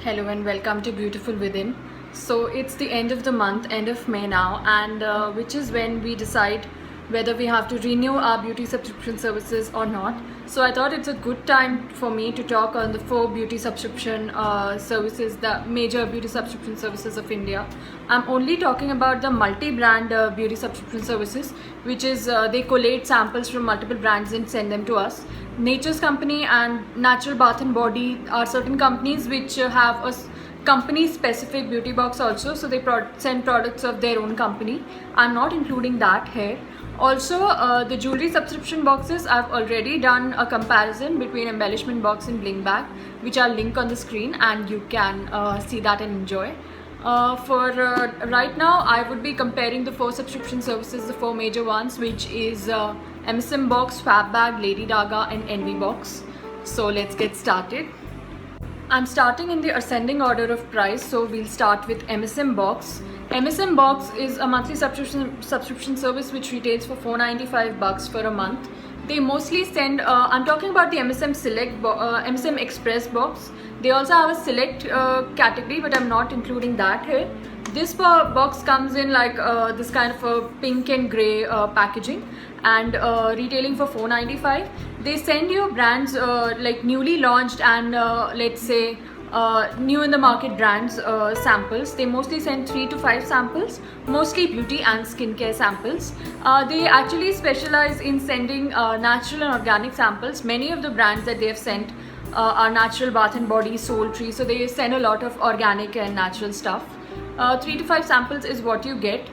Hello and welcome to Beautiful Within. So it's the end of the month, end of May now, and which is when we decide whether we have to renew our beauty subscription services or not. So I thought it's a good time for me to talk on the four beauty subscription services, the major beauty subscription services of India. I'm only talking about the multi-brand beauty subscription services, which is they collate samples from multiple brands and send them to us. Nature's Company and Natural Bath and Body are certain companies which have a company specific beauty box also, so they send products of their own company. I'm not including that here. Also the jewelry subscription boxes, I've already done a comparison between embellishment box and bling bag, which I'll link on the screen and you can see that and enjoy. For right now, I would be comparing the four subscription services, the four major ones, which is MSM Box, Fab Bag, Lady Daga and Envy Box. So let's get started. I'm starting in the ascending order of price, so we'll start with MSM Box. MSM Box is a monthly subscription service which retails for $495 for a month. They mostly send, I'm talking about the MSM Select, MSM Express box. They also have a Select category, but I'm not including that here. This box comes in like this kind of a pink and grey packaging and retailing for $495. They send you brands like newly launched and let's say new in the market brands samples. They mostly send 3 to 5 samples, mostly beauty and skincare samples. They actually specialize in sending natural and organic samples. Many of the brands that they have sent are Natural Bath and Body, Soul Tree, so they send a lot of organic and natural stuff. 3 to 5 samples is what you get.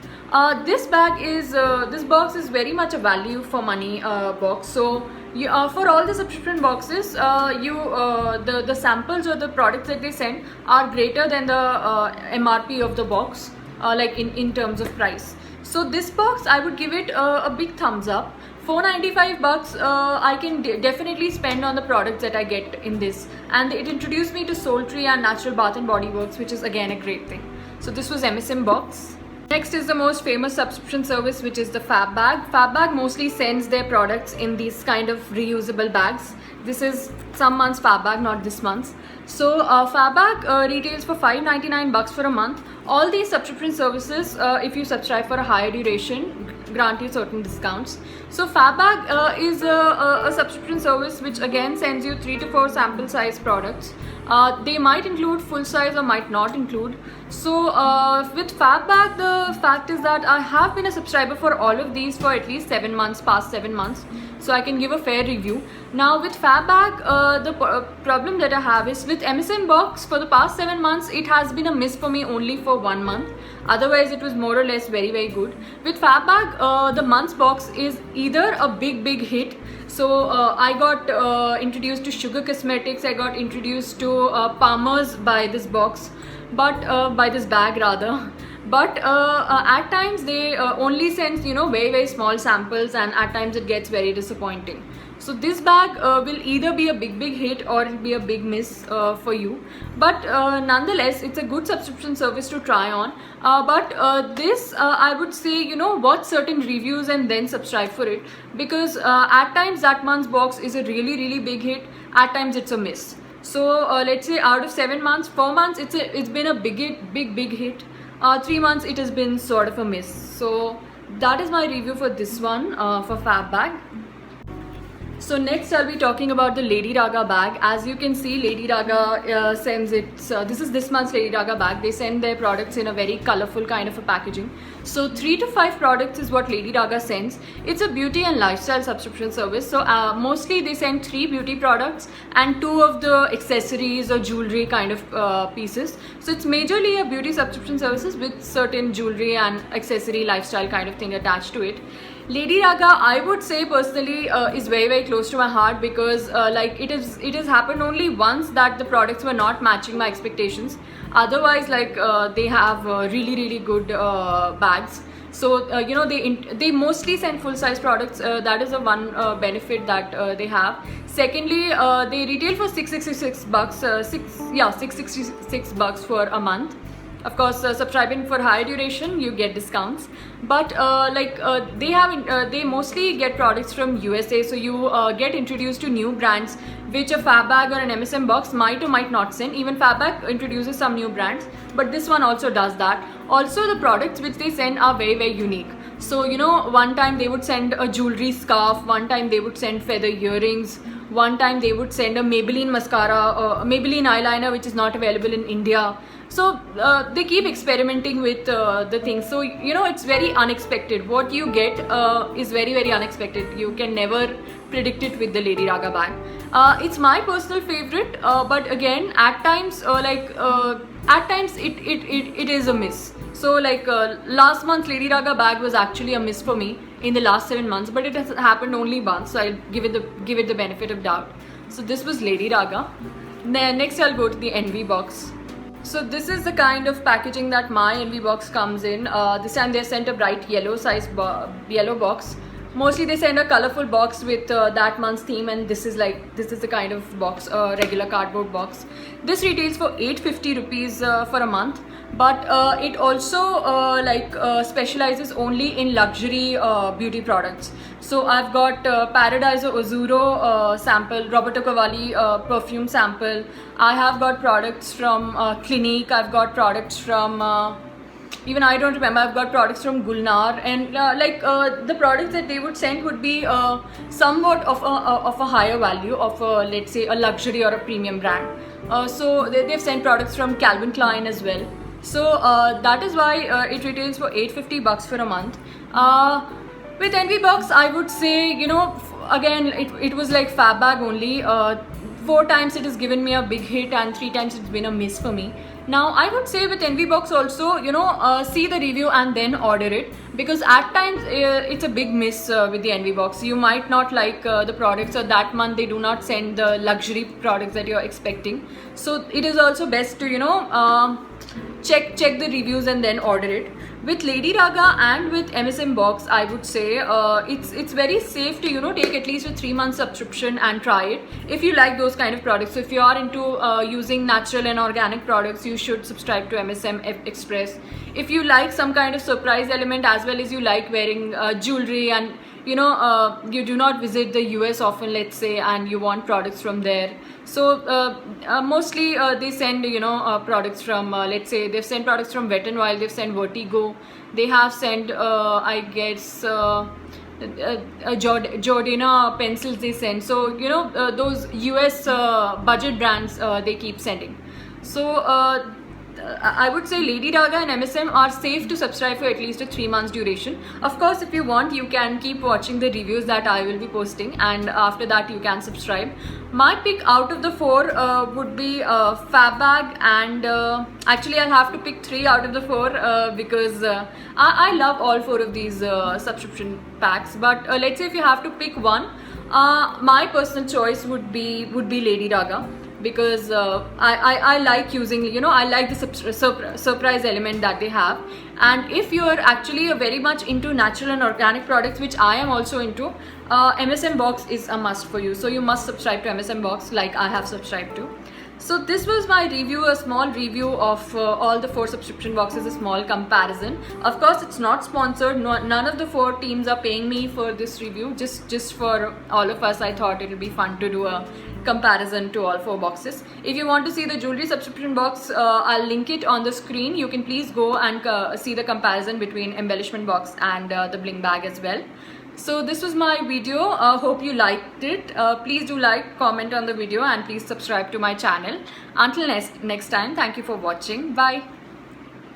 This box is very much a value for money box. So you, for all the subscription boxes, the samples or the products that they send are greater than the MRP of the box, like in terms of price. So this box, I would give it a big thumbs up. $495 I can definitely spend on the products that I get in this, and it introduced me to Soul Tree and Natural Bath and Body Works, which is again a great thing. So this was MSM Box. Next is the most famous subscription service, which is the Fab Bag. Fab Bag mostly sends their products in these kind of reusable bags. This is some months Fab Bag, not this month's. So Fab Bag retails for $599 for a month. All these subscription services, if you subscribe for a higher duration, grant you certain discounts. So Fab Bag is a subscription service which again sends you 3 to 4 sample size products. They might include full size or might not include. So with Fab Bag, the fact is that I have been a subscriber for all of these for at least 7 months, past 7 months. So I can give a fair review. Now with Fab Bag, the problem that I have is with MSM Box for the past 7 months, it has been a miss for me only for 1 month. Otherwise, it was more or less very good. With Fab Bag, the month's box is either a big hit. So I got introduced to Sugar Cosmetics, I got introduced to Palmer's by this box, but by this bag rather. But at times they only send, you know, very small samples, and at times it gets very disappointing. So this bag will either be a big hit or it'll be a big miss for you. But nonetheless, it's a good subscription service to try on. But this I would say, you know, watch certain reviews and then subscribe for it, because at times that month's box is a really big hit. At times it's a miss. So let's say out of 7 months, 4 months it's been a big hit. 3 months it has been sort of a miss. So that is my review for this one for Fab Bag. So next I'll be talking about the Lady Daga bag. As you can see, Lady Daga sends it, this is this month's Lady Daga bag. They send their products in a very colorful kind of a packaging. So 3 to 5 products is what Lady Daga sends. It's a beauty and lifestyle subscription service. So mostly they send 3 beauty products and 2 of the accessories or jewelry kind of pieces. So it's majorly a beauty subscription services with certain jewelry and accessory lifestyle kind of thing attached to it. Lady Daga, I would say personally, is very close to my heart, because like it has happened only once that the products were not matching my expectations. Otherwise, like they have really good bags. So you know, they mostly send full size products. That is the one benefit that they have. Secondly, they retail for $666 for a month. Of course, subscribing for higher duration, you get discounts. But they mostly get products from USA, so you get introduced to new brands which a Fabbag or an MSM box might or might not send. Even Fabbag introduces some new brands, but this one also does that. Also, the products which they send are very, very unique. So, you know, one time they would send a jewelry scarf, one time they would send feather earrings, one time they would send a Maybelline mascara, Maybelline eyeliner, which is not available in India. So they keep experimenting with the things. So, you know, it's very unexpected. What you get is very, very unexpected. You can never predict it with the Lady Raga bag. It's my personal favorite, but again, at times, it is a miss. So last month Lady Raga bag was actually a miss for me in the last 7 months, but it has happened only once, so I'll give it the benefit of doubt. So this was Lady Raga. Next I'll go to the Envy box. So this is the kind of packaging that my Envy box comes in. This time they sent a bright yellow size yellow box. Mostly they send a colorful box with that month's theme, and this is the kind of box, regular cardboard box. This retails for 850 rupees for a month, but it also specializes only in luxury beauty products. So I've got Paradiso Ozuro sample, Roberto Cavalli perfume sample. I have got products from Clinique. I've got products from even I don't remember. I've got products from Gulnar, and the products that they would send would be somewhat of a higher value, of let's say a luxury or a premium brand. So they've sent products from Calvin Klein as well. So that is why it retails for 850 bucks for a month. With Envy box, I would say, you know, again it was like Fabbag only. 4 times it has given me a big hit, and 3 times it's been a miss for me. Now I would say with Envy box also, you know, see the review and then order it, because at times it's a big miss with the Envy box. You might not like the products, or that month they do not send the luxury products that you're expecting. So it is also best to, you know, check the reviews and then order it. With Lady Raga and with MSM box, I would say it's very safe to, you know, take at least a 3-month subscription and try it if you like those kind of products. So if you are into using natural and organic products, you should subscribe to MSM Express. If you like some kind of surprise element, as well as you like wearing jewelry, and you know, you do not visit the US often, let's say, and you want products from there. So mostly they send, you know, products from, let's say, they've sent products from Wet n Wild, they've sent Vertigo, they have sent, I guess, Jordana pencils they send. So, you know, those US budget brands they keep sending. So I would say Lady Raga and MSM are safe to subscribe for at least a 3 months duration. Of course, if you want, you can keep watching the reviews that I will be posting, and after that you can subscribe. My pick out of the 4 would be Fabbag, and actually I'll have to pick 3 out of the 4 because I love all 4 of these subscription packs. But let's say if you have to pick one, my personal choice would be Lady Raga, because I like using, you know, I like the surprise element that they have. And if you are actually very much into natural and organic products, which I am also into, MSM box is a must for you. So you must subscribe to MSM box like I have subscribed to. So this was my review, a small review of all the 4 subscription boxes, a small comparison. Of course, it's not sponsored. None of the 4 teams are paying me for this review. Just for all of us, I thought it would be fun to do a comparison to all 4 boxes. If you want to see the jewelry subscription box, I'll link it on the screen. You can please go and see the comparison between embellishment box and the bling bag as well. So this was my video. Hope you liked it. Please do like, comment on the video, and please subscribe to my channel. Until next time, thank you for watching. Bye.